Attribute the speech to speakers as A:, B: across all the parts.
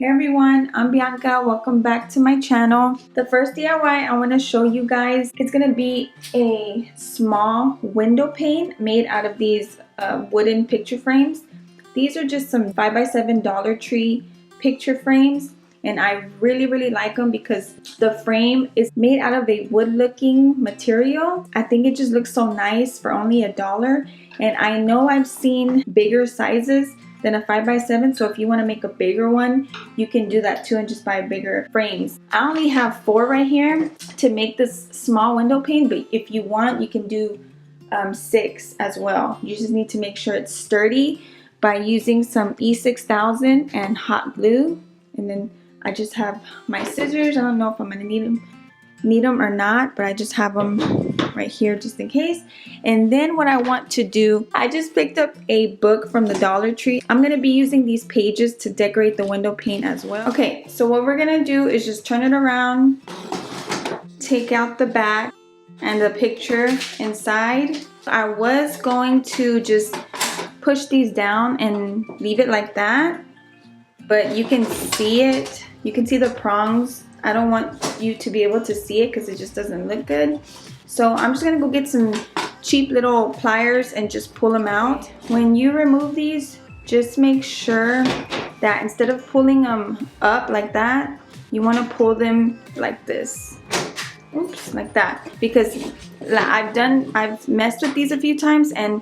A: Hey everyone, I'm Bianca. Welcome back to my channel. The first DIY I want to show you guys, it's going to be a small window pane made out of these wooden picture frames. These are just some 5x7 Dollar Tree picture frames, and I really like them because the frame is made out of a wood looking material. I think it just looks so nice for only $1, and I know I've seen bigger sizes than a 5x7, so if you want to make a bigger one, you can do that too and just buy bigger frames. I only have 4 right here to make this small window pane, but if you want, you can do 6 as well. You just need to make sure it's sturdy by using some E6000 and hot glue. And then I just have my scissors. I don't know if I'm gonna need them or not, but I just have them right here just in case. And then what I want to do, I just picked up a book from the Dollar Tree. I'm gonna be using these pages to decorate the window pane as well. Okay, so what we're gonna do is just turn it around, take out the back and the picture inside. I was going to just push these down and leave it like that, but you can see it. You can see the prongs. I don't want you to be able to see it because it just doesn't look good. So I'm just gonna go get some cheap little pliers and just pull them out. When you remove these, just make sure that instead of pulling them up like that, you want to pull them like this. Oops, like that. Because I've messed with these a few times, and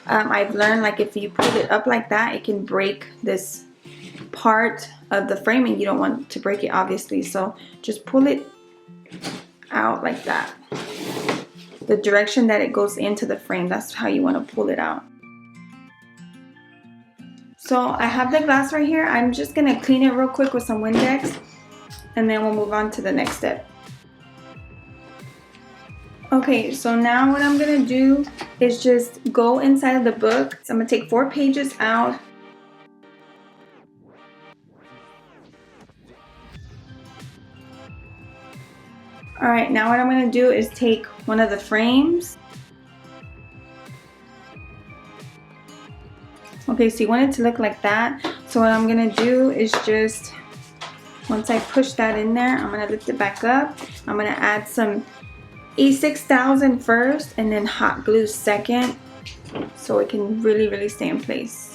A: I've learned like if you pull it up like that, it can break this part of the framing. You don't want to break it, obviously, so just pull it out like that. The direction that it goes into the frame, that's how you want to pull it out. So I have the glass right here. I'm just gonna clean it real quick with some Windex, and then we'll move on to the next step. Okay, so now what I'm gonna do is just go inside of the book. So I'm gonna take 4 pages out. Alright, now what I'm going to do is take one of the frames. Okay, so you want it to look like that. So what I'm going to do is just, once I push that in there, I'm going to lift it back up. I'm going to add some E6000 first and then hot glue second, so it can really stay in place.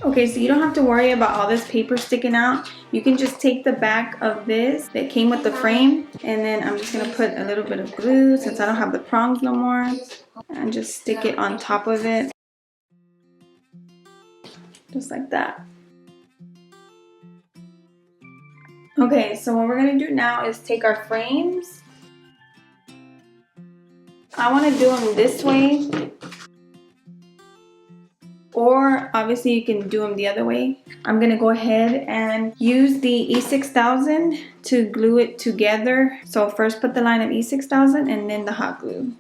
A: Okay, so you don't have to worry about all this paper sticking out. You can just take the back of this that came with the frame, and then I'm just going to put a little bit of glue since I don't have the prongs no more, and just stick it on top of it. Just like that. Okay, so what we're going to do now is take our frames. I want to do them this way, or obviously you can do them the other way. I'm gonna go ahead and use the E6000 to glue it together. So first put the line of E6000 and then the hot glue.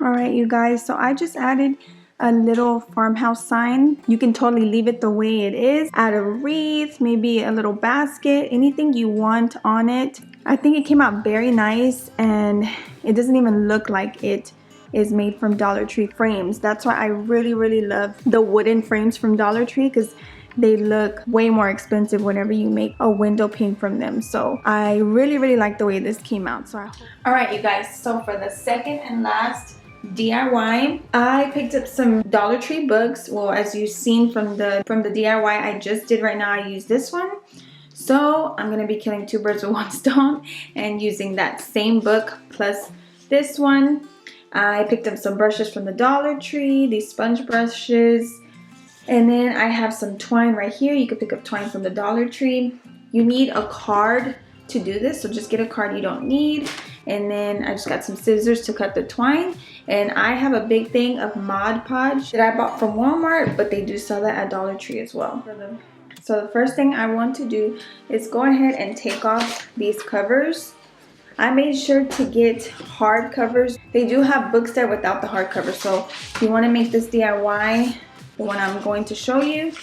A: Alright you guys, so I just added a little farmhouse sign. You can totally leave it the way it is. Add a wreath, maybe a little basket, anything you want on it. I think it came out very nice, and it doesn't even look like it is made from Dollar Tree frames. That's why I really love the wooden frames from Dollar Tree, because they look way more expensive whenever you make a window pane from them. So I really like the way this came out. So alright you guys, so for the second and last DIY, I picked up some Dollar Tree books. Well, as you've seen from the DIY I just did right now, I used this one. So I'm gonna be killing 2 birds with 1 stone and using that same book plus this one. I picked up some brushes from the Dollar Tree, these sponge brushes. And then I have some twine right here. You can pick up twine from the Dollar Tree. You need a card to do this, so just get a card you don't need. And then I just got some scissors to cut the twine. And I have a big thing of Mod Podge that I bought from Walmart, but they do sell that at Dollar Tree as well. So the first thing I want to do is go ahead and take off these covers. I made sure to get hard covers. They do have books there without the hard cover, so if you want to make this DIY, the one I'm going to show you,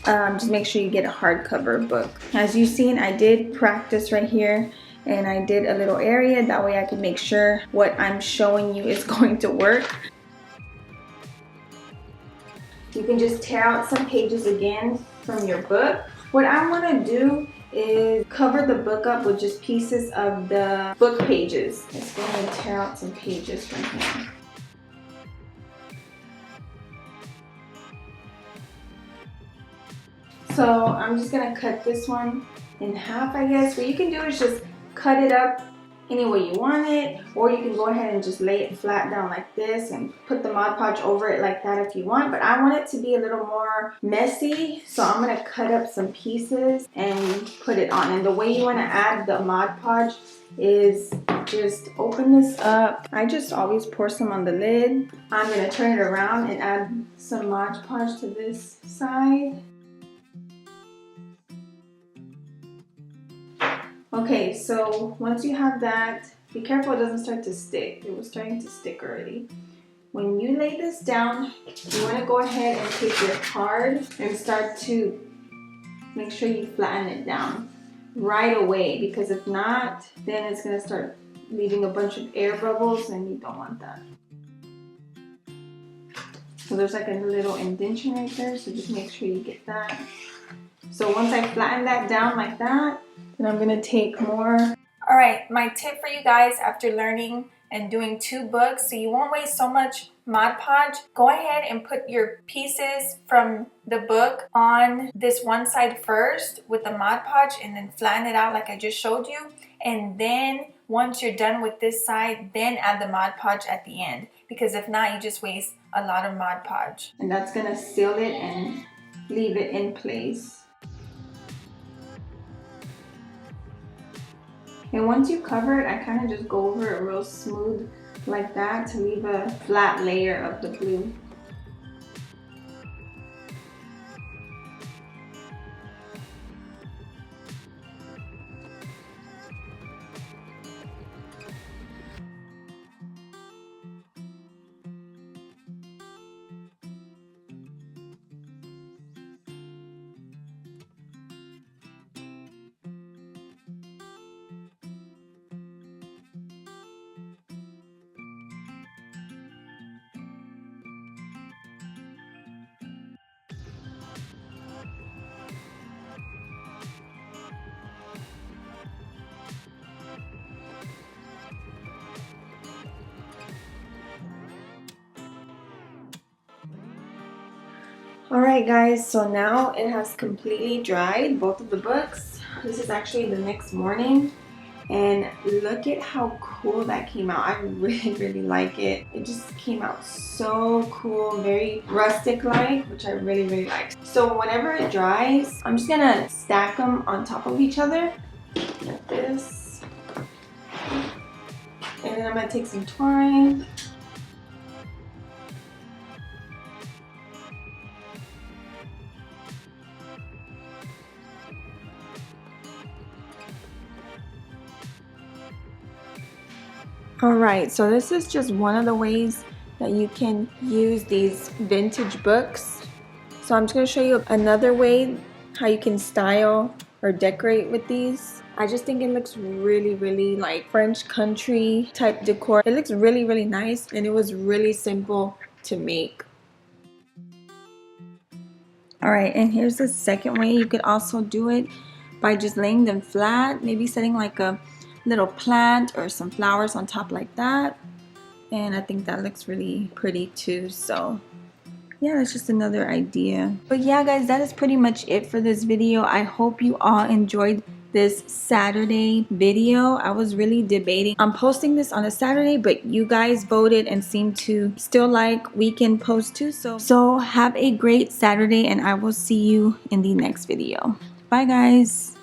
A: just make sure you get a hardcover book. As you've seen, I did practice right here, and I did a little area. That way I can make sure what I'm showing you is going to work. You can just tear out some pages again from your book. What I want to do is cover the book up with just pieces of the book pages. Let's go ahead and tear out some pages from here. So I'm just gonna cut this one in half, I guess. What you can do is just cut it up any way you want it, or you can go ahead and just lay it flat down like this and put the Mod Podge over it like that if you want. But I want it to be a little more messy, so I'm gonna cut up some pieces and put it on. And the way you wanna add the Mod Podge is just open this up. I just always pour some on the lid. I'm gonna turn it around and add some Mod Podge to this side. Okay, so once you have that, be careful it doesn't start to stick. It was starting to stick already. When you lay this down, you want to go ahead and take your card and start to make sure you flatten it down right away, because if not, then it's going to start leaving a bunch of air bubbles and you don't want that. So there's like a little indentation right there, so just make sure you get that. So once I flatten that down like that, then I'm gonna take more. All right, my tip for you guys after learning and doing 2 books, so you won't waste so much Mod Podge, go ahead and put your pieces from the book on this one side first with the Mod Podge and then flatten it out like I just showed you. And then once you're done with this side, then add the Mod Podge at the end, because if not, you just waste a lot of Mod Podge. And that's gonna seal it and leave it in place. And once you cover it, I kind of just go over it real smooth like that to leave a flat layer of the glue. Alright guys, so now it has completely dried, both of the books. This is actually the next morning, and look at how cool that came out. I really like it. It just came out so cool, very rustic like, which I really like. So whenever it dries, I'm just gonna stack them on top of each other like this, and then I'm gonna take some twine. Alright, so this is just one of the ways that you can use these vintage books. So I'm just going to show you another way how you can style or decorate with these. I just think it looks really like French country type decor. It looks really nice, and it was really simple to make. Alright, and here's the second way. You could also do it by just laying them flat, maybe setting like a little plant or some flowers on top like that, and I think that looks really pretty too. So yeah, that's just another idea. But yeah guys, that is pretty much it for this video. I hope you all enjoyed this Saturday video. I was really debating on posting this on a Saturday, but you guys voted and seemed to still like weekend posts too. So have a great Saturday, and I will see you in the next video. Bye guys.